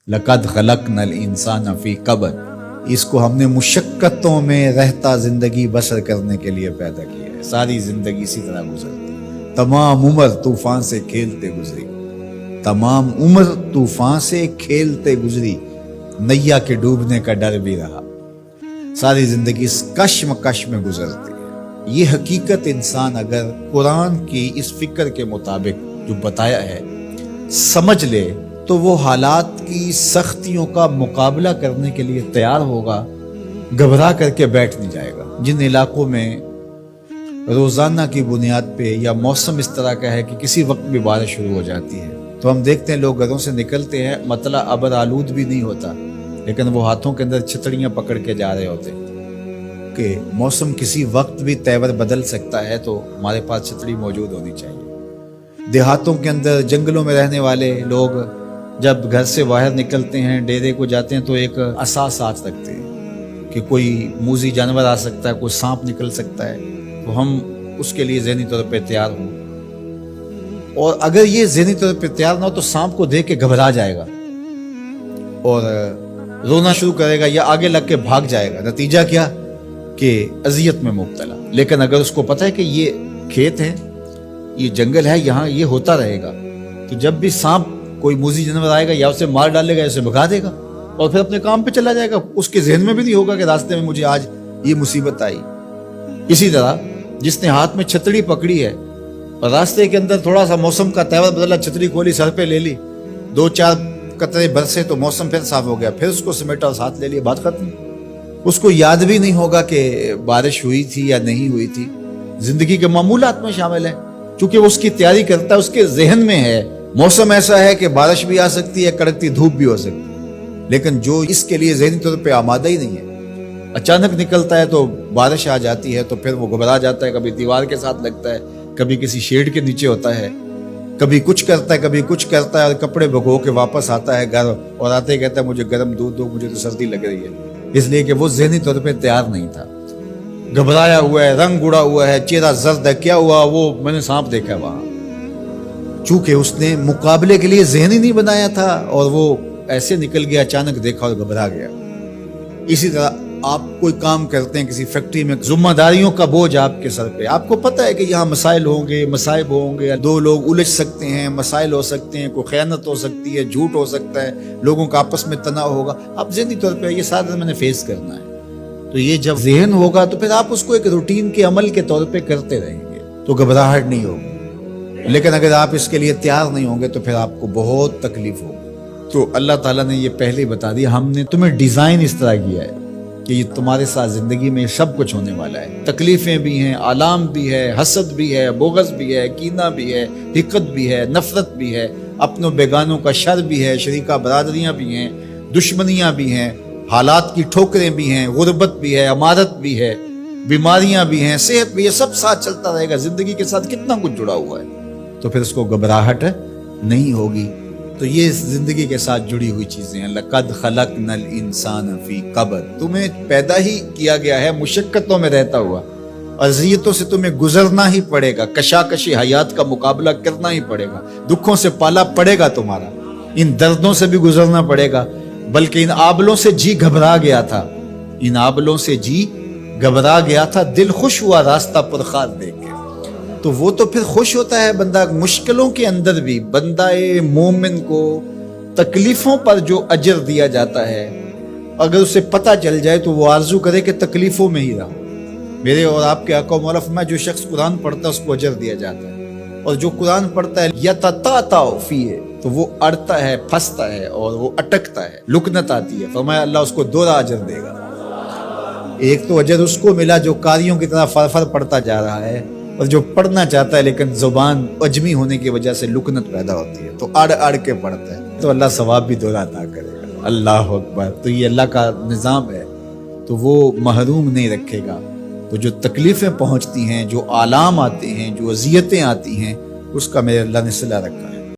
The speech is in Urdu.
لقد خلقنا الانسان فی کبد، اس کو ہم نے مشقتوں میں رہتا زندگی بسر کرنے کے لیے پیدا کیا ہے۔ ساری زندگی اسی طرح گزرتی، تمام عمر طوفان سے کھیلتے گزری، تمام عمر طوفان سے کھیلتے گزری، نیا کے ڈوبنے کا ڈر بھی رہا، ساری زندگی اس کشمکش میں گزرتی ہے۔ یہ حقیقت انسان اگر قرآن کی اس فکر کے مطابق جو بتایا ہے سمجھ لے تو وہ حالات کی سختیوں کا مقابلہ کرنے کے لیے تیار ہوگا، گھبرا کر کے بیٹھ نہیں جائے گا۔ جن علاقوں میں روزانہ کی بنیاد پہ یا موسم اس طرح کا ہے کہ کسی وقت بھی بارش شروع ہو جاتی ہے، تو ہم دیکھتے ہیں لوگ گھروں سے نکلتے ہیں، مطلع ابر آلود بھی نہیں ہوتا، لیکن وہ ہاتھوں کے اندر چھتریاں پکڑ کے جا رہے ہوتے ہیں کہ موسم کسی وقت بھی تیور بدل سکتا ہے، تو ہمارے پاس چھتری موجود ہونی چاہیے۔ دیہاتوں کے اندر جنگلوں میں رہنے والے لوگ جب گھر سے باہر نکلتے ہیں، ڈیرے کو جاتے ہیں، تو ایک عصا ساتھ رکھتے ہیں کہ کوئی موذی جانور آ سکتا ہے، کوئی سانپ نکل سکتا ہے، تو ہم اس کے لیے ذہنی طور پہ تیار ہوں۔ اور اگر یہ ذہنی طور پہ تیار نہ ہو تو سانپ کو دیکھ کے گھبرا جائے گا اور رونا شروع کرے گا یا آگے لگ کے بھاگ جائے گا، نتیجہ کیا کہ اذیت میں مبتلا۔ لیکن اگر اس کو پتہ ہے کہ یہ کھیت ہے، یہ جنگل ہے، یہاں یہ ہوتا رہے گا، تو جب بھی سانپ کوئی موذی جانور آئے گا یا اسے مار ڈالے گا یا اسے بھگا دے گا اور پھر اپنے کام پہ چلا جائے گا، اس کے ذہن میں بھی نہیں ہوگا کہ راستے میں مجھے آج یہ مصیبت آئی۔ اسی طرح جس نے ہاتھ میں چھتری پکڑی ہے اور راستے کے اندر تھوڑا سا موسم کا تیور بدلا، چھتری کھولی، سر پہ لے لی، 2-4 قطرے برسے تو موسم پھر صاف ہو گیا، پھر اس کو سمیٹا اور ساتھ لے لیا، بات ختم۔ اس کو یاد بھی نہیں ہوگا کہ بارش ہوئی تھی یا نہیں ہوئی تھی، زندگی کے معمولات میں شامل ہے، چونکہ وہ اس کی تیاری کرتا ہے، اس کے ذہن میں ہے موسم ایسا ہے کہ بارش بھی آ سکتی ہے، کڑکتی دھوپ بھی ہو سکتی ہے، لیکن جو اس کے لیے ذہنی طور پہ آمادہ ہی نہیں ہے، اچانک نکلتا ہے تو بارش آ جاتی ہے تو پھر وہ گھبرا جاتا ہے، کبھی دیوار کے ساتھ لگتا ہے، کبھی کسی شیڈ کے نیچے ہوتا ہے، کبھی کچھ کرتا ہے، کبھی کچھ کرتا ہے، اور کپڑے بھگو کے واپس آتا ہے گھر، اور آتے ہی کہتا ہے مجھے گرم دودھ دو، مجھے تو سردی لگ رہی ہے، اس لیے کہ وہ ذہنی طور پہ تیار نہیں تھا، گھبرایا ہوا ہے، رنگ اڑا ہوا ہے، چہرہ زرد ہے، کیا ہوا؟ وہ میں نے سانپ دیکھا وہاں، چونکہ اس نے مقابلے کے لیے ذہن ہی نہیں بنایا تھا اور وہ ایسے نکل گیا، اچانک دیکھا اور گھبرا گیا۔ اسی طرح آپ کوئی کام کرتے ہیں کسی فیکٹری میں، ذمہ داریوں کا بوجھ آپ کے سر پہ، آپ کو پتہ ہے کہ یہاں مسائل ہوں گے، مصائب ہوں گے، 2 لوگ الجھ سکتے ہیں، مسائل ہو سکتے ہیں، کوئی خیانت ہو سکتی ہے، جھوٹ ہو سکتا ہے، لوگوں کا آپس میں تناؤ ہوگا، آپ ذہنی طور پہ یہ سارا میں نے فیس کرنا ہے، تو یہ جب ذہن ہوگا تو پھر آپ اس کو ایک روٹین کے عمل کے طور پہ کرتے رہیں گے تو گھبراہٹ نہیں ہوگی۔ لیکن اگر آپ اس کے لیے تیار نہیں ہوں گے تو پھر آپ کو بہت تکلیف ہوگی۔ تو اللہ تعالیٰ نے یہ پہلے ہی بتا دیا، ہم نے تمہیں ڈیزائن اس طرح کیا ہے کہ یہ تمہارے ساتھ زندگی میں سب کچھ ہونے والا ہے، تکلیفیں بھی ہیں، آلام بھی ہے، حسد بھی ہے، بغض بھی ہے، کینہ بھی ہے، حقد بھی ہے، نفرت بھی ہے، اپنوں بیگانوں کا شر بھی ہے، شریکہ برادریاں بھی ہیں، دشمنیاں بھی ہیں، حالات کی ٹھوکریں بھی ہیں، غربت بھی ہے، امارت بھی ہے، بیماریاں بھی ہیں، صحت بھی ہے، سب ساتھ چلتا رہے گا، زندگی کے ساتھ کتنا کچھ جڑا ہوا ہے، تو پھر اس کو گھبراہٹ نہیں ہوگی۔ تو یہ زندگی کے ساتھ جڑی ہوئی چیزیں ہیں۔ لقد خلقنا الانسان فی کبد، تمہیں پیدا ہی کیا گیا ہے مشقتوں میں رہتا ہوا، اذیتوں سے تمہیں گزرنا ہی پڑے گا، کشاکشی حیات کا مقابلہ کرنا ہی پڑے گا، دکھوں سے پالا پڑے گا تمہارا، ان دردوں سے بھی گزرنا پڑے گا، بلکہ ان آبلوں سے جی گھبرا گیا تھا، ان آبلوں سے جی گھبرا گیا تھا، دل خوش ہوا راستہ پرخار دیکھ کے۔ تو وہ تو پھر خوش ہوتا ہے بندہ مشکلوں کے اندر بھی، بندہ مومن کو تکلیفوں پر جو اجر دیا جاتا ہے اگر اسے پتہ چل جائے تو وہ آرزو کرے کہ تکلیفوں میں ہی رہو۔ میرے اور آپ کے آقا و مولا فرمایا جو شخص قرآن پڑھتا ہے اس کو اجر دیا جاتا ہے، اور جو قرآن پڑھتا ہے یتتعتع فیہ، تو وہ اڑتا ہے، پھنستا ہے اور وہ اٹکتا ہے، لکنت آتی ہے، فرمایا اللہ اس کو 2 اجر دے گا۔ ایک تو اجر اس کو ملا جو قاریوں کی طرح فر پڑھتا جا رہا ہے، اور جو پڑھنا چاہتا ہے لیکن زبان اجمی ہونے کی وجہ سے لکنت پیدا ہوتی ہے تو اڑ کے پڑھتا ہے، تو اللہ ثواب بھی 2 عطا کرے گا۔ اللہ اکبر۔ تو یہ اللہ کا نظام ہے، تو وہ محروم نہیں رکھے گا۔ تو جو تکلیفیں پہنچتی ہیں، جو آلام آتے ہیں، جو اذیتیں آتی ہیں، اس کا میرے اللہ نے صلہ رکھا ہے۔